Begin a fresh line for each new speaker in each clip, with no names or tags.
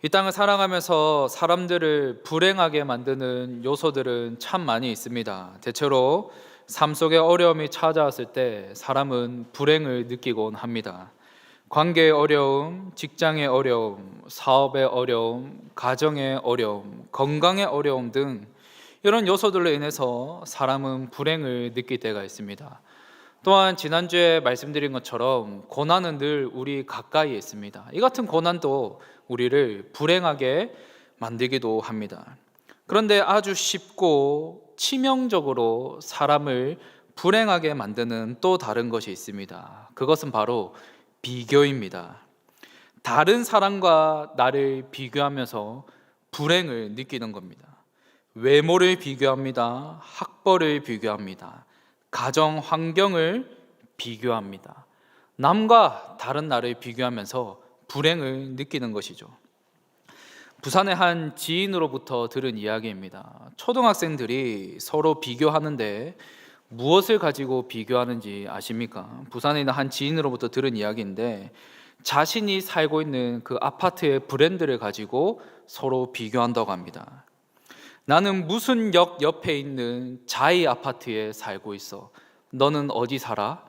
이 땅을 살아가면서 사람들을 불행하게 만드는 요소들은 참 많이 있습니다. 대체로 삶 속에 어려움이 찾아왔을 때 사람은 불행을 느끼곤 합니다. 관계의 어려움, 직장의 어려움, 사업의 어려움, 가정의 어려움, 건강의 어려움 등 이런 요소들로 인해서 사람은 불행을 느낄 때가 있습니다. 또한 지난주에 말씀드린 것처럼 고난은 늘 우리 가까이에 있습니다. 이 같은 고난도 우리를 불행하게 만들기도 합니다. 그런데 아주 쉽고 치명적으로 사람을 불행하게 만드는 또 다른 것이 있습니다. 그것은 바로 비교입니다. 다른 사람과 나를 비교하면서 불행을 느끼는 겁니다. 외모를 비교합니다. 학벌을 비교합니다. 가정 환경을 비교합니다. 남과 다른 나를 비교하면서 불행을 느끼는 것이죠. 부산의 한 지인으로부터 들은 이야기입니다. 초등학생들이 서로 비교하는데 무엇을 가지고 비교하는지 아십니까? 부산에 있는 한 지인으로부터 들은 이야기인데 자신이 살고 있는 그 아파트의 브랜드를 가지고 서로 비교한다고 합니다. 나는 무슨 역 옆에 있는 자이 아파트에 살고 있어. 너는 어디 살아?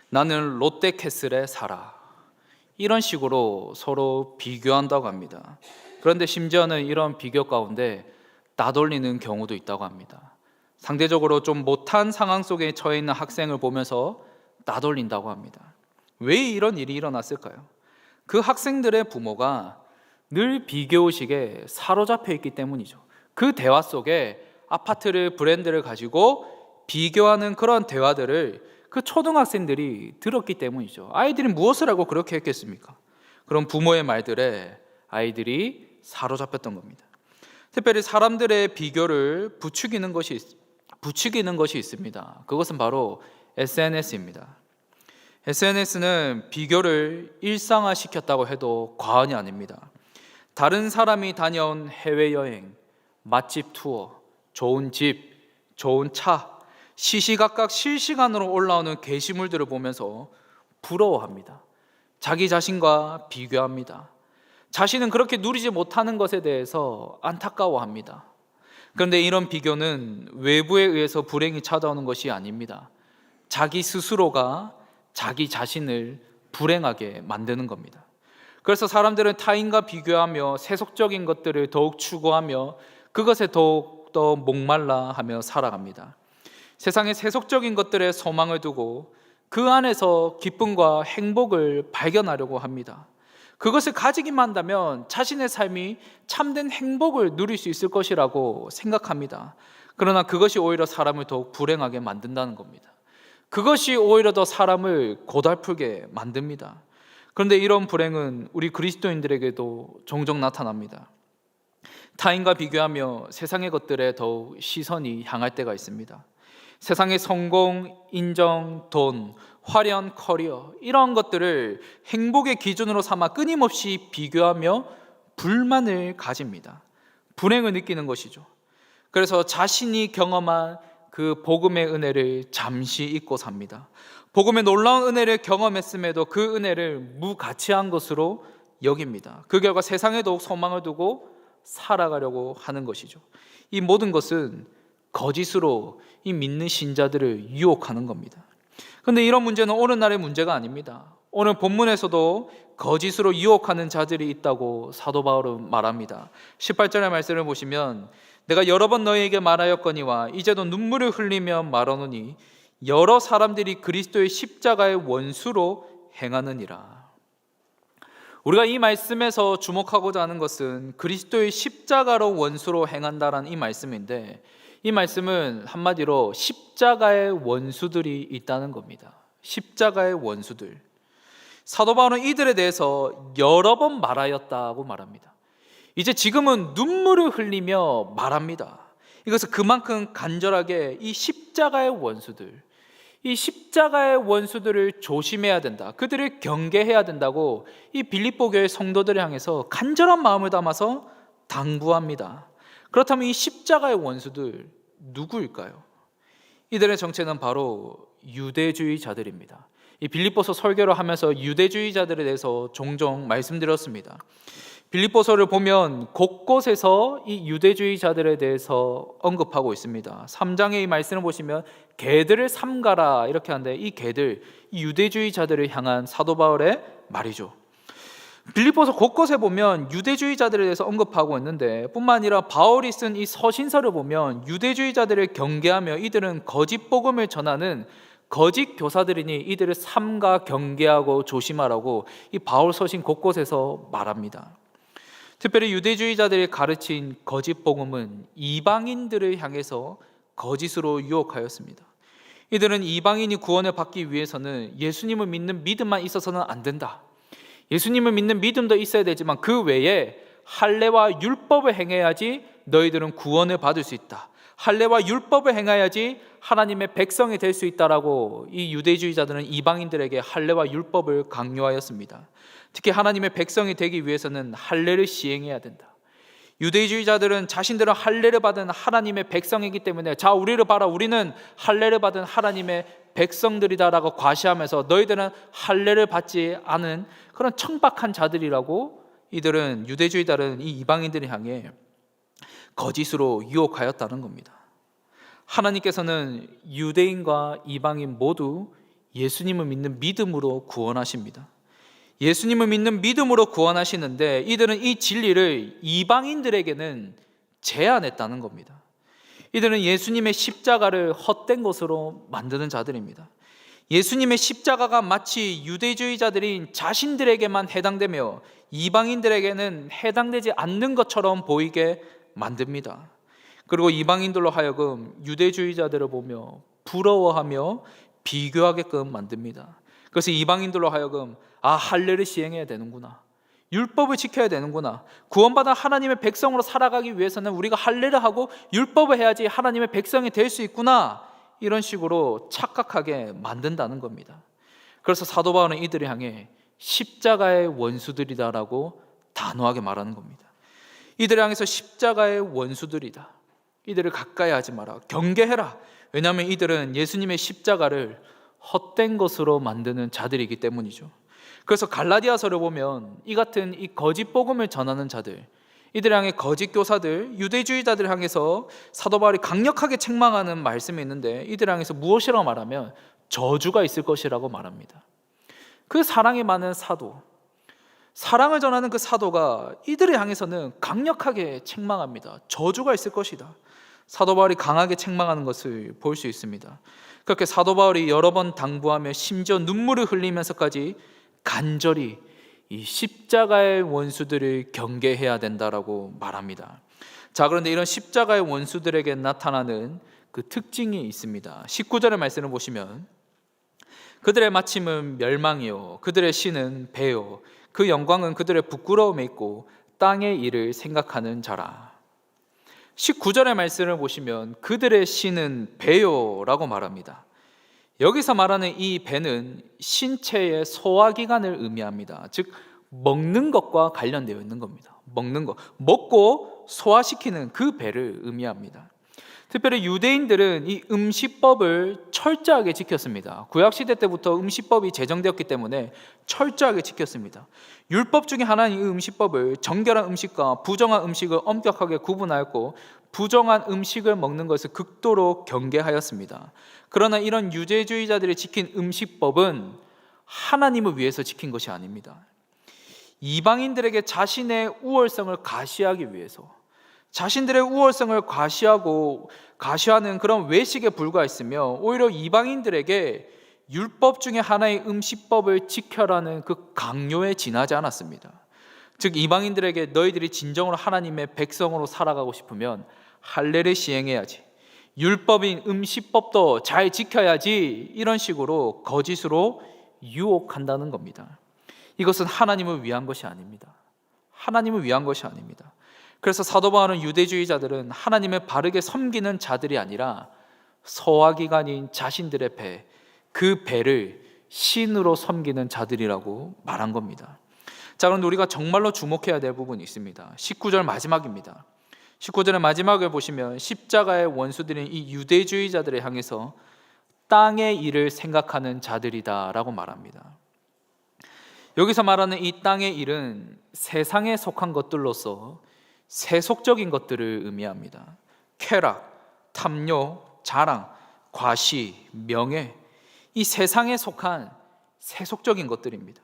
나는 롯데캐슬에 살아. 이런 식으로 서로 비교한다고 합니다. 그런데 심지어는 이런 비교 가운데 따돌리는 경우도 있다고 합니다. 상대적으로 좀 못한 상황 속에 처해 있는 학생을 보면서 따돌린다고 합니다. 왜 이런 일이 일어났을까요? 그 학생들의 부모가 늘 비교의식에 사로잡혀 있기 때문이죠. 그 대화 속에 아파트를 브랜드를 가지고 비교하는 그런 대화들을 그 초등학생들이 들었기 때문이죠. 아이들이 무엇을 하고 그렇게 했겠습니까? 그런 부모의 말들에 아이들이 사로잡혔던 겁니다. 특별히 사람들의 비교를 부추기는 것이 있습니다. 그것은 바로 SNS입니다. SNS는 비교를 일상화시켰다고 해도 과언이 아닙니다. 다른 사람이 다녀온 해외여행, 맛집 투어, 좋은 집, 좋은 차, 시시각각 실시간으로 올라오는 게시물들을 보면서 부러워합니다. 자기 자신과 비교합니다. 자신은 그렇게 누리지 못하는 것에 대해서 안타까워합니다. 그런데 이런 비교는 외부에 의해서 불행이 찾아오는 것이 아닙니다. 자기 스스로가 자기 자신을 불행하게 만드는 겁니다. 그래서 사람들은 타인과 비교하며 세속적인 것들을 더욱 추구하며 그것에 더욱더 목말라 하며 살아갑니다. 세상의 세속적인 것들에 소망을 두고 그 안에서 기쁨과 행복을 발견하려고 합니다. 그것을 가지기만 한다면 자신의 삶이 참된 행복을 누릴 수 있을 것이라고 생각합니다. 그러나 그것이 오히려 사람을 더욱 불행하게 만든다는 겁니다. 그것이 오히려 더 사람을 고달프게 만듭니다. 그런데 이런 불행은 우리 그리스도인들에게도 종종 나타납니다. 타인과 비교하며 세상의 것들에 더욱 시선이 향할 때가 있습니다. 세상의 성공, 인정, 돈, 화려한 커리어 이런 것들을 행복의 기준으로 삼아 끊임없이 비교하며 불만을 가집니다. 불행을 느끼는 것이죠. 그래서 자신이 경험한 그 복음의 은혜를 잠시 잊고 삽니다. 복음의 놀라운 은혜를 경험했음에도 그 은혜를 무가치한 것으로 여깁니다. 그 결과 세상에 더욱 소망을 두고 살아가려고 하는 것이죠. 이 모든 것은 거짓으로 이 믿는 신자들을 유혹하는 겁니다. 그런데 이런 문제는 오늘날의 문제가 아닙니다. 오늘 본문에서도 거짓으로 유혹하는 자들이 있다고 사도 바울은 말합니다. 18절의 말씀을 보시면 내가 여러 번 너희에게 말하였거니와 이제도 눈물을 흘리며 말하노니 여러 사람들이 그리스도의 십자가의 원수로 행하느니라. 우리가 이 말씀에서 주목하고자 하는 것은 그리스도의 십자가로 원수로 행한다라는 이 말씀인데 이 말씀은 한마디로 십자가의 원수들이 있다는 겁니다. 십자가의 원수들. 사도 바울은 이들에 대해서 여러 번 말하였다고 말합니다. 이제 지금은 눈물을 흘리며 말합니다. 이것은 그만큼 간절하게 이 십자가의 원수들, 이 십자가의 원수들을 조심해야 된다. 그들을 경계해야 된다고 이 빌립보 교회 성도들을 향해서 간절한 마음을 담아서 당부합니다. 그렇다면 이 십자가의 원수들 누구일까요? 이들의 정체는 바로 유대주의자들입니다. 이 빌립보서 설교를 하면서 유대주의자들에 대해서 종종 말씀드렸습니다. 빌립보서를 보면 곳곳에서 이 유대주의자들에 대해서 언급하고 있습니다. 3장의 이 말씀을 보시면 개들을 삼가라 이렇게 하는데, 이 개들, 이 유대주의자들을 향한 사도 바울의 말이죠. 빌립보서 곳곳에 보면 유대주의자들에 대해서 언급하고 있는데, 뿐만 아니라 바울이 쓴 이 서신서를 보면 유대주의자들을 경계하며 이들은 거짓 복음을 전하는 거짓 교사들이니 이들을 삼가 경계하고 조심하라고 이 바울 서신 곳곳에서 말합니다. 특별히 유대주의자들이 가르친 거짓 복음은 이방인들을 향해서 거짓으로 유혹하였습니다. 이들은 이방인이 구원을 받기 위해서는 예수님을 믿는 믿음만 있어서는 안 된다, 예수님을 믿는 믿음도 있어야 되지만 그 외에 할례와 율법을 행해야지 너희들은 구원을 받을 수 있다, 할례와 율법을 행해야지 하나님의 백성이 될 수 있다라고 이 유대주의자들은 이방인들에게 할례와 율법을 강요하였습니다. 특히 하나님의 백성이 되기 위해서는 할례를 시행해야 된다. 유대주의자들은 자신들은 할례를 받은 하나님의 백성이기 때문에 자, 우리를 봐라, 우리는 할례를 받은 하나님의 백성들이다라고 과시하면서 너희들은 할례를 받지 않은 그런 천박한 자들이라고 이들은, 유대주의자들은 이 이방인들을 향해 거짓으로 유혹하였다는 겁니다. 하나님께서는 유대인과 이방인 모두 예수님을 믿는 믿음으로 구원하십니다. 예수님을 믿는 믿음으로 구원하시는데 이들은 이 진리를 이방인들에게는 제한했다는 겁니다. 이들은 예수님의 십자가를 헛된 것으로 만드는 자들입니다. 예수님의 십자가가 마치 유대주의자들인 자신들에게만 해당되며 이방인들에게는 해당되지 않는 것처럼 보이게 만듭니다. 그리고 이방인들로 하여금 유대주의자들을 보며 부러워하며 비교하게끔 만듭니다. 그래서 이방인들로 하여금 할례를 시행해야 되는구나, 율법을 지켜야 되는구나, 구원받은 하나님의 백성으로 살아가기 위해서는 우리가 할례를 하고 율법을 해야지 하나님의 백성이 될 수 있구나, 이런 식으로 착각하게 만든다는 겁니다. 그래서 사도 바울은 이들을 향해 십자가의 원수들이다라고 단호하게 말하는 겁니다. 이들을 향해서 십자가의 원수들이다, 이들을 가까이 하지 마라, 경계해라. 왜냐하면 이들은 예수님의 십자가를 헛된 것으로 만드는 자들이기 때문이죠. 그래서 갈라디아서를 보면 이 같은 이 거짓 복음을 전하는 자들, 이들 향해 거짓 교사들, 유대주의자들 향해서 사도 바울이 강력하게 책망하는 말씀이 있는데, 이들 향해서 무엇이라고 말하면 저주가 있을 것이라고 말합니다. 그 사랑이 많은 사도, 사랑을 전하는 그 사도가 이들을 향해서는 강력하게 책망합니다. 저주가 있을 것이다. 사도 바울이 강하게 책망하는 것을 볼 수 있습니다. 그렇게 사도 바울이 여러 번 당부하며 심지어 눈물을 흘리면서까지 간절히 이 십자가의 원수들을 경계해야 된다라고 말합니다. 자, 그런데 이런 십자가의 원수들에게 나타나는 그 특징이 있습니다. 19절의 말씀을 보시면 그들의 마침은 멸망이요 그들의 신은 배요 그 영광은 그들의 부끄러움에 있고 땅의 일을 생각하는 자라. 19절의 말씀을 보시면 그들의 신은 배요라고 말합니다. 여기서 말하는 이 배는 신체의 소화기관을 의미합니다. 즉 먹는 것과 관련되어 있는 겁니다. 먹는 것, 먹고 소화시키는 그 배를 의미합니다. 특별히 유대인들은 이 음식법을 철저하게 지켰습니다. 구약시대 때부터 음식법이 제정되었기 때문에 철저하게 지켰습니다. 율법 중에 하나인 이 음식법을 정결한 음식과 부정한 음식을 엄격하게 구분하였고 부정한 음식을 먹는 것을 극도로 경계하였습니다. 그러나 이런 유대주의자들이 지킨 음식법은 하나님을 위해서 지킨 것이 아닙니다. 이방인들에게 자신의 우월성을 가시하기 위해서, 자신들의 우월성을 가시하는 그런 외식에 불과했으며 오히려 이방인들에게 율법 중에 하나의 음식법을 지켜라는 그 강요에 지나지 않았습니다. 즉 이방인들에게 너희들이 진정으로 하나님의 백성으로 살아가고 싶으면 할례를 시행해야지, 율법인 음식법도 잘 지켜야지, 이런 식으로 거짓으로 유혹한다는 겁니다. 이것은 하나님을 위한 것이 아닙니다. 하나님을 위한 것이 아닙니다. 그래서 사도 바울은 유대주의자들은 하나님을 바르게 섬기는 자들이 아니라 소화기관인 자신들의 배, 그 배를 신으로 섬기는 자들이라고 말한 겁니다. 자, 그런데 우리가 정말로 주목해야 될 부분이 있습니다. 19절 마지막입니다. 19절의 마지막을 보시면 십자가의 원수들인 이 유대주의자들을 향해서 땅의 일을 생각하는 자들이다 라고 말합니다. 여기서 말하는 이 땅의 일은 세상에 속한 것들로서 세속적인 것들을 의미합니다. 쾌락, 탐욕, 자랑, 과시, 명예, 이 세상에 속한 세속적인 것들입니다.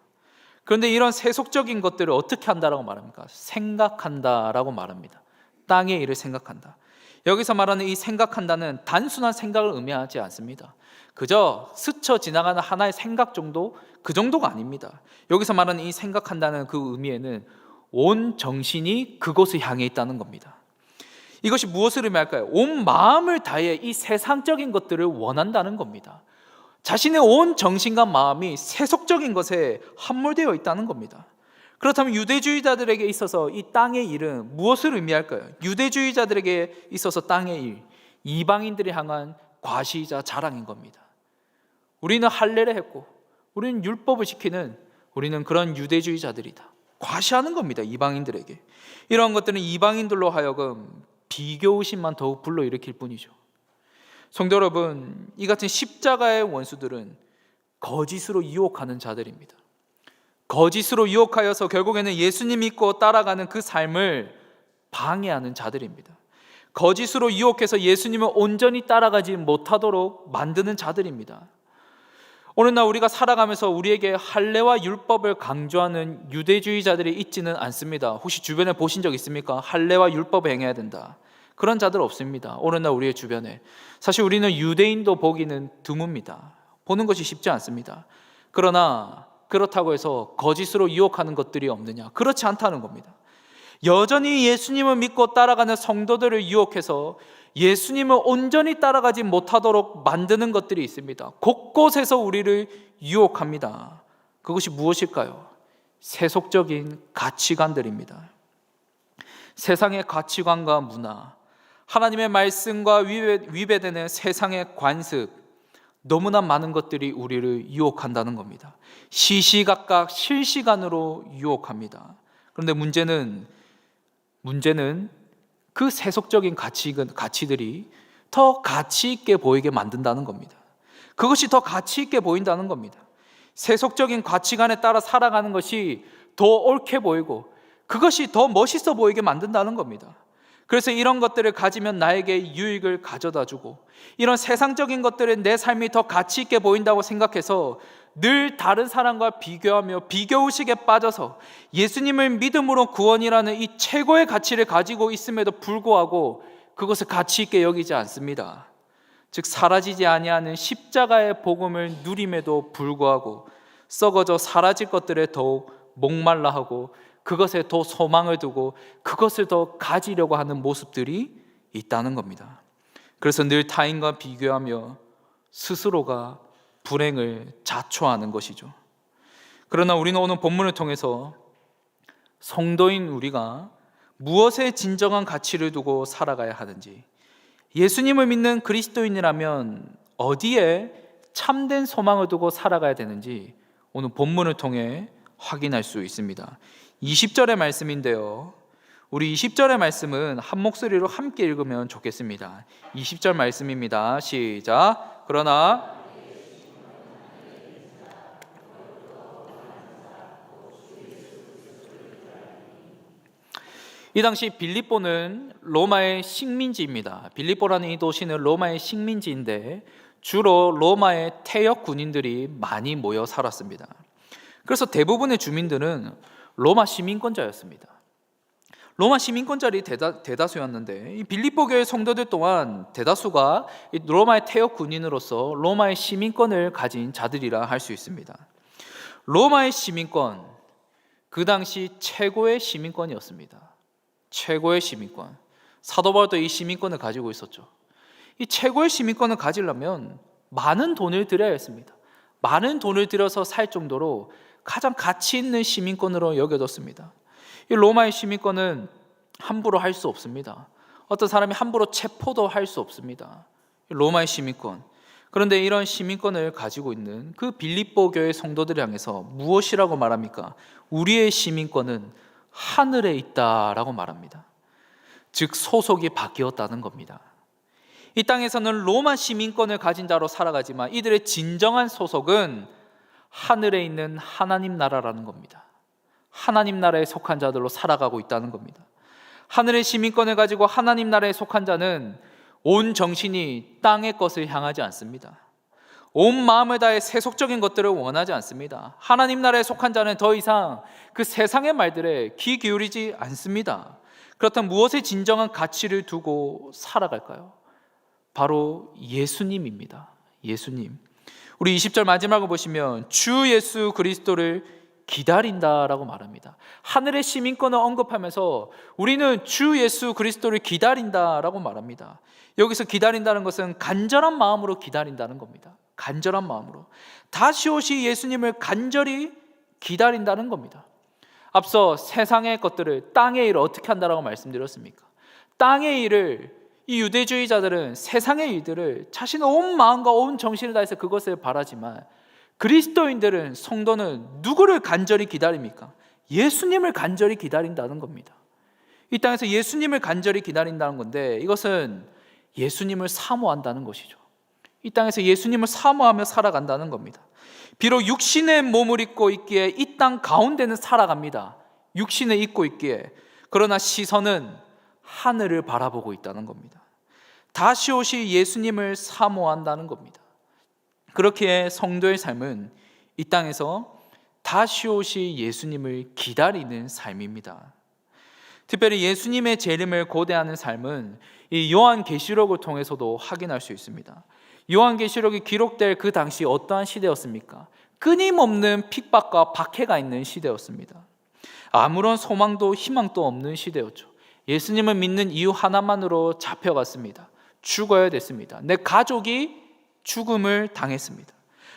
그런데 이런 세속적인 것들을 어떻게 한다라고 말합니까? 생각한다라고 말합니다. 땅의 일을 생각한다. 여기서 말하는 이 생각한다는 단순한 생각을 의미하지 않습니다. 그저 스쳐 지나가는 하나의 생각 정도, 그 정도가 아닙니다. 여기서 말하는 이 생각한다는 그 의미에는 온 정신이 그곳을 향해 있다는 겁니다. 이것이 무엇을 의미할까요? 온 마음을 다해 이 세상적인 것들을 원한다는 겁니다. 자신의 온 정신과 마음이 세속적인 것에 함몰되어 있다는 겁니다. 그렇다면 유대주의자들에게 있어서 이 땅의 일은 무엇을 의미할까요? 유대주의자들에게 있어서 땅의 일, 이방인들이 향한 과시이자 자랑인 겁니다. 우리는 할례를 했고 우리는 율법을 지키는 우리는 그런 유대주의자들이다. 과시하는 겁니다. 이방인들에게. 이러한 것들은 이방인들로 하여금 비교의식만 더욱 불러일으킬 뿐이죠. 성도 여러분, 이 같은 십자가의 원수들은 거짓으로 유혹하는 자들입니다. 거짓으로 유혹하여서 결국에는 예수님 믿고 따라가는 그 삶을 방해하는 자들입니다. 거짓으로 유혹해서 예수님을 온전히 따라가지 못하도록 만드는 자들입니다. 오늘날 우리가 살아가면서 우리에게 할례와 율법을 강조하는 유대주의자들이 있지는 않습니다. 혹시 주변에 보신 적 있습니까? 할례와 율법을 행해야 된다. 그런 자들 없습니다. 오늘날 우리의 주변에. 사실 우리는 유대인도 보기는 드뭅니다. 보는 것이 쉽지 않습니다. 그러나 그렇다고 해서 거짓으로 유혹하는 것들이 없느냐? 그렇지 않다는 겁니다. 여전히 예수님을 믿고 따라가는 성도들을 유혹해서 예수님을 온전히 따라가지 못하도록 만드는 것들이 있습니다. 곳곳에서 우리를 유혹합니다. 그것이 무엇일까요? 세속적인 가치관들입니다. 세상의 가치관과 문화, 하나님의 말씀과 위배되는 세상의 관습, 너무나 많은 것들이 우리를 유혹한다는 겁니다. 시시각각 실시간으로 유혹합니다. 그런데 문제는 그 세속적인 가치들이 더 가치 있게 보이게 만든다는 겁니다. 그것이 더 가치 있게 보인다는 겁니다. 세속적인 가치관에 따라 살아가는 것이 더 옳게 보이고 그것이 더 멋있어 보이게 만든다는 겁니다. 그래서 이런 것들을 가지면 나에게 유익을 가져다 주고 이런 세상적인 것들은 내 삶이 더 가치 있게 보인다고 생각해서 늘 다른 사람과 비교하며 비교의식에 빠져서 예수님을 믿음으로 구원이라는 이 최고의 가치를 가지고 있음에도 불구하고 그것을 가치 있게 여기지 않습니다. 즉 사라지지 아니하는 십자가의 복음을 누림에도 불구하고 썩어져 사라질 것들에 더욱 목말라하고 그것에 더 소망을 두고 그것을 더 가지려고 하는 모습들이 있다는 겁니다. 그래서 늘 타인과 비교하며 스스로가 불행을 자초하는 것이죠. 그러나 우리는 오늘 본문을 통해서 성도인 우리가 무엇에 진정한 가치를 두고 살아가야 하는지, 예수님을 믿는 그리스도인이라면 어디에 참된 소망을 두고 살아가야 되는지 오늘 본문을 통해 확인할 수 있습니다. 20절의 말씀인데요, 우리 20절의 말씀은 한 목소리로 함께 읽으면 좋겠습니다. 20절 말씀입니다. 시작. 그러나 이 당시 빌립보는 로마의 식민지입니다. 빌립보라는 이 도시는 로마의 식민지인데 주로 로마의 퇴역 군인들이 많이 모여 살았습니다. 그래서 대부분의 주민들은 로마 시민권자였습니다. 로마 시민권자들이 대다수였는데 이 빌립보 교회 성도들 또한 대다수가 로마의 퇴역 군인으로서 로마의 시민권을 가진 자들이라 할 수 있습니다. 로마의 시민권, 그 당시 최고의 시민권이었습니다. 최고의 시민권. 사도 바울도 이 시민권을 가지고 있었죠. 이 최고의 시민권을 가지려면 많은 돈을 들여야 했습니다. 많은 돈을 들여서 살 정도로 가장 가치 있는 시민권으로 여겨졌습니다. 이 로마의 시민권은 함부로 할 수 없습니다. 어떤 사람이 함부로 체포도 할 수 없습니다. 로마의 시민권. 그런데 이런 시민권을 가지고 있는 그 빌립보 교회 성도들을 향해서 무엇이라고 말합니까? 우리의 시민권은 하늘에 있다라고 말합니다. 즉 소속이 바뀌었다는 겁니다. 이 땅에서는 로마 시민권을 가진 자로 살아가지만 이들의 진정한 소속은 하늘에 있는 하나님 나라라는 겁니다. 하나님 나라에 속한 자들로 살아가고 있다는 겁니다. 하늘의 시민권을 가지고 하나님 나라에 속한 자는 온 정신이 땅의 것을 향하지 않습니다. 온 마음을 다해 세속적인 것들을 원하지 않습니다. 하나님 나라에 속한 자는 더 이상 그 세상의 말들에 귀 기울이지 않습니다. 그렇다면 무엇에 진정한 가치를 두고 살아갈까요? 바로 예수님입니다. 예수님. 우리 20절 마지막을 보시면 주 예수 그리스도를 기다린다라고 말합니다. 하늘의 시민권을 언급하면서 우리는 주 예수 그리스도를 기다린다라고 말합니다. 여기서 기다린다는 것은 간절한 마음으로 기다린다는 겁니다. 간절한 마음으로 다시 오실 예수님을 간절히 기다린다는 겁니다. 앞서 세상의 것들을, 땅의 일을 어떻게 한다라고 말씀드렸습니까? 땅의 일을, 이 유대주의자들은 세상의 일들을 자신의 온 마음과 온 정신을 다해서 그것을 바라지만, 그리스도인들은, 성도는 누구를 간절히 기다립니까? 예수님을 간절히 기다린다는 겁니다. 이 땅에서 예수님을 간절히 기다린다는 건데, 이것은 예수님을 사모한다는 것이죠. 이 땅에서 예수님을 사모하며 살아간다는 겁니다. 비록 육신의 몸을 입고 있기에 이 땅 가운데는 살아갑니다. 육신을 입고 있기에. 그러나 시선은 하늘을 바라보고 있다는 겁니다. 다시 오실 예수님을 사모한다는 겁니다. 그렇기에 성도의 삶은 이 땅에서 다시 오실 예수님을 기다리는 삶입니다. 특별히 예수님의 재림을 고대하는 삶은 이 요한계시록을 통해서도 확인할 수 있습니다. 요한계시록이 기록될 그 당시 어떠한 시대였습니까? 끊임없는 핍박과 박해가 있는 시대였습니다. 아무런 소망도 희망도 없는 시대였죠. 예수님을 믿는 이유 하나만으로 잡혀갔습니다. 죽어야 됐습니다. 내 가족이 죽음을 당했습니다.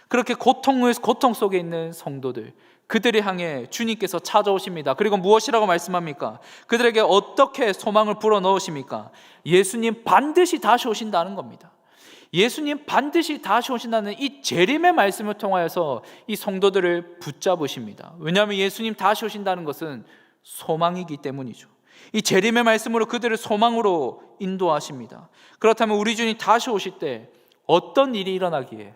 그렇게 고통 속에 있는 성도들, 그들을 향해 주님께서 찾아오십니다. 그리고 무엇이라고 말씀합니까? 그들에게 어떻게 소망을 불어넣으십니까? 예수님 반드시 다시 오신다는 겁니다. 예수님 반드시 다시 오신다는 이 재림의 말씀을 통하여서 이 성도들을 붙잡으십니다. 왜냐하면 예수님 다시 오신다는 것은 소망이기 때문이죠. 이 재림의 말씀으로 그들을 소망으로 인도하십니다. 그렇다면 우리 주님 다시 오실 때 어떤 일이 일어나기에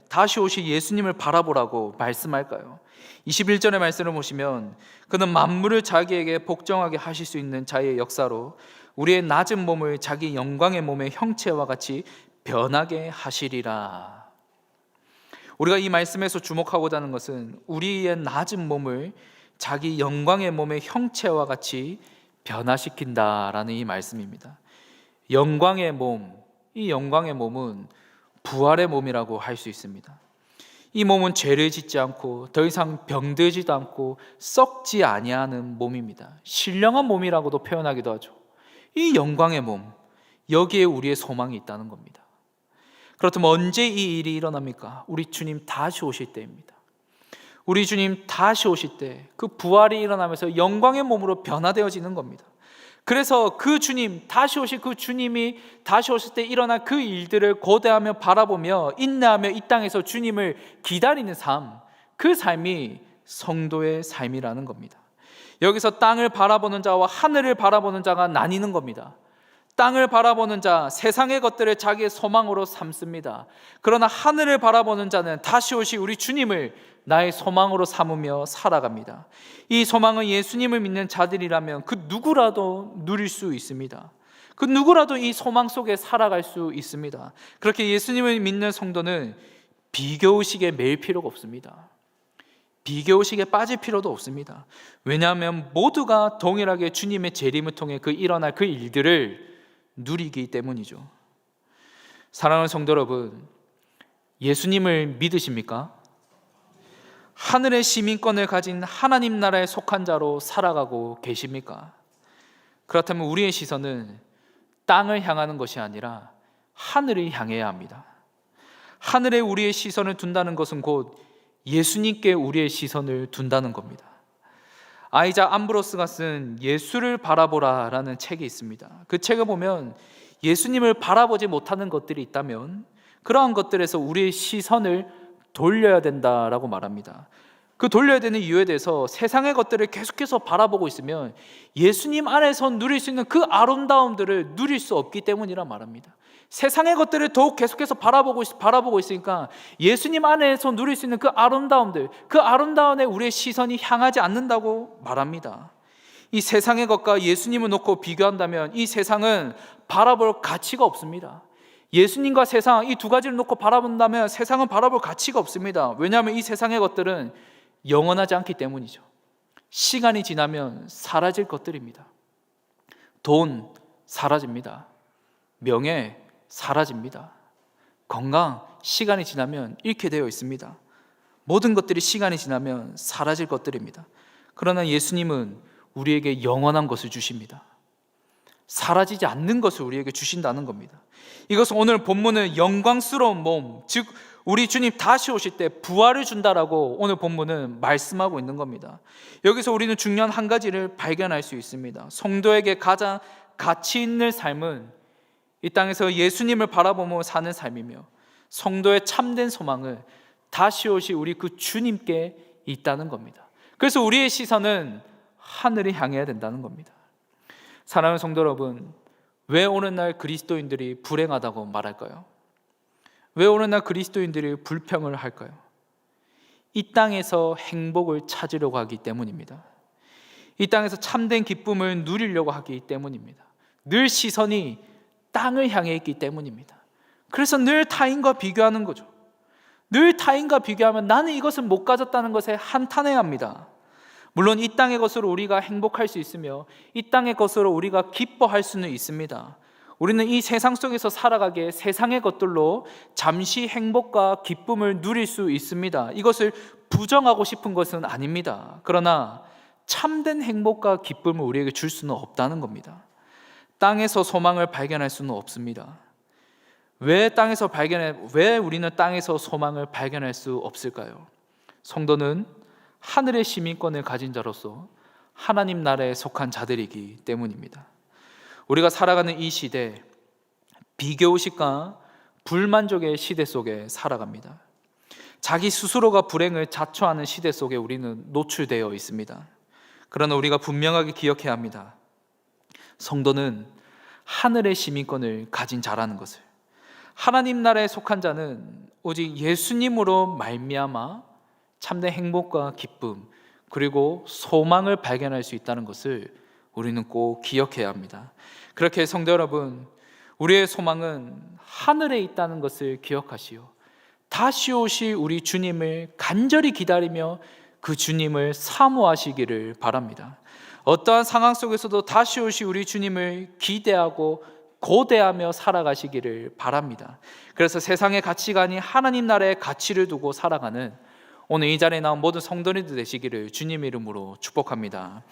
다시 오실 예수님을 바라보라고 말씀할까요? 21절의 말씀을 보시면 그는 만물을 자기에게 복종하게 하실 수 있는 자의 역사로 우리의 낮은 몸을 자기 영광의 몸의 형체와 같이 변하게 하시리라. 우리가 이 말씀에서 주목하고자 하는 것은 우리의 낮은 몸을 자기 영광의 몸의 형체와 같이 변화시킨다라는 이 말씀입니다. 영광의 몸, 이 영광의 몸은 부활의 몸이라고 할 수 있습니다. 이 몸은 죄를 짓지 않고 더 이상 병들지도 않고 썩지 아니하는 몸입니다. 신령한 몸이라고도 표현하기도 하죠. 이 영광의 몸, 여기에 우리의 소망이 있다는 겁니다. 그렇다면 언제 이 일이 일어납니까? 우리 주님 다시 오실 때입니다. 우리 주님 다시 오실 때 그 부활이 일어나면서 영광의 몸으로 변화되어지는 겁니다. 그래서 그 주님, 다시 오실 그 주님이 다시 오실 때 일어날 그 일들을 고대하며 바라보며 인내하며 이 땅에서 주님을 기다리는 삶, 그 삶이 성도의 삶이라는 겁니다. 여기서 땅을 바라보는 자와 하늘을 바라보는 자가 나뉘는 겁니다. 땅을 바라보는 자, 세상의 것들을 자기의 소망으로 삼습니다. 그러나 하늘을 바라보는 자는 다시 오실 우리 주님을 나의 소망으로 삼으며 살아갑니다. 이 소망은 예수님을 믿는 자들이라면 그 누구라도 누릴 수 있습니다. 그 누구라도 이 소망 속에 살아갈 수 있습니다. 그렇게 예수님을 믿는 성도는 비교의식에 매일 필요가 없습니다. 비교의식에 빠질 필요도 없습니다. 왜냐하면 모두가 동일하게 주님의 재림을 통해 일어날 그 일들을 누리기 때문이죠. 사랑하는 성도 여러분, 예수님을 믿으십니까? 하늘의 시민권을 가진 하나님 나라에 속한 자로 살아가고 계십니까? 그렇다면 우리의 시선은 땅을 향하는 것이 아니라 하늘을 향해야 합니다. 하늘에 우리의 시선을 둔다는 것은 곧 예수님께 우리의 시선을 둔다는 겁니다. 아이작 암브로스가 쓴 예수를 바라보라 라는 책이 있습니다. 그 책을 보면 예수님을 바라보지 못하는 것들이 있다면 그러한 것들에서 우리의 시선을 돌려야 된다라고 말합니다. 그 돌려야 되는 이유에 대해서 세상의 것들을 계속해서 바라보고 있으면 예수님 안에서 누릴 수 있는 그 아름다움들을 누릴 수 없기 때문이라 말합니다. 세상의 것들을 더욱 계속해서 바라보고 있으니까 예수님 안에서 누릴 수 있는 그 아름다움들, 그 아름다움에 우리의 시선이 향하지 않는다고 말합니다. 이 세상의 것과 예수님을 놓고 비교한다면 이 세상은 바라볼 가치가 없습니다. 예수님과 세상, 이 두 가지를 놓고 바라본다면 세상은 바라볼 가치가 없습니다. 왜냐하면 이 세상의 것들은 영원하지 않기 때문이죠. 시간이 지나면 사라질 것들입니다. 돈 사라집니다. 명예 사라집니다. 건강 시간이 지나면 잃게 되어 있습니다. 모든 것들이 시간이 지나면 사라질 것들입니다. 그러나 예수님은 우리에게 영원한 것을 주십니다. 사라지지 않는 것을 우리에게 주신다는 겁니다. 이것은 오늘 본문은 영광스러운 몸, 즉 우리 주님 다시 오실 때 부활을 준다라고 오늘 본문은 말씀하고 있는 겁니다. 여기서 우리는 중요한 한 가지를 발견할 수 있습니다. 성도에게 가장 가치 있는 삶은 이 땅에서 예수님을 바라보며 사는 삶이며, 성도의 참된 소망을 다시 오실 우리 그 주님께 있다는 겁니다. 그래서 우리의 시선은 하늘을 향해야 된다는 겁니다. 사랑하는 성도 여러분, 왜 오늘날 그리스도인들이 불행하다고 말할까요? 왜 오늘날 그리스도인들이 불평을 할까요? 이 땅에서 행복을 찾으려고 하기 때문입니다. 이 땅에서 참된 기쁨을 누리려고 하기 때문입니다. 늘 시선이 땅을 향해 있기 때문입니다. 그래서 늘 타인과 비교하는 거죠. 늘 타인과 비교하면 나는 이것을 못 가졌다는 것에 한탄해합니다. 물론 이 땅의 것으로 우리가 행복할 수 있으며 이 땅의 것으로 우리가 기뻐할 수는 있습니다. 우리는 이 세상 속에서 살아가기에 세상의 것들로 잠시 행복과 기쁨을 누릴 수 있습니다. 이것을 부정하고 싶은 것은 아닙니다. 그러나 참된 행복과 기쁨을 우리에게 줄 수는 없다는 겁니다. 땅에서 소망을 발견할 수는 없습니다. 왜 우리는 땅에서 소망을 발견할 수 없을까요? 성도는 하늘의 시민권을 가진 자로서 하나님 나라에 속한 자들이기 때문입니다. 우리가 살아가는 이 시대, 비교의식과 불만족의 시대 속에 살아갑니다. 자기 스스로가 불행을 자초하는 시대 속에 우리는 노출되어 있습니다. 그러나 우리가 분명하게 기억해야 합니다. 성도는 하늘의 시민권을 가진 자라는 것을. 하나님 나라에 속한 자는 오직 예수님으로 말미암아 참된 행복과 기쁨 그리고 소망을 발견할 수 있다는 것을 우리는 꼭 기억해야 합니다. 그렇게 성도 여러분, 우리의 소망은 하늘에 있다는 것을 기억하시오. 다시 오실 우리 주님을 간절히 기다리며 그 주님을 사모하시기를 바랍니다. 어떠한 상황 속에서도 다시 오실 우리 주님을 기대하고 고대하며 살아가시기를 바랍니다. 그래서 세상의 가치관이 하나님 나라의 가치를 두고 살아가는 오늘 이 자리에 나온 모든 성도님들 되시기를 주님의 이름으로 축복합니다.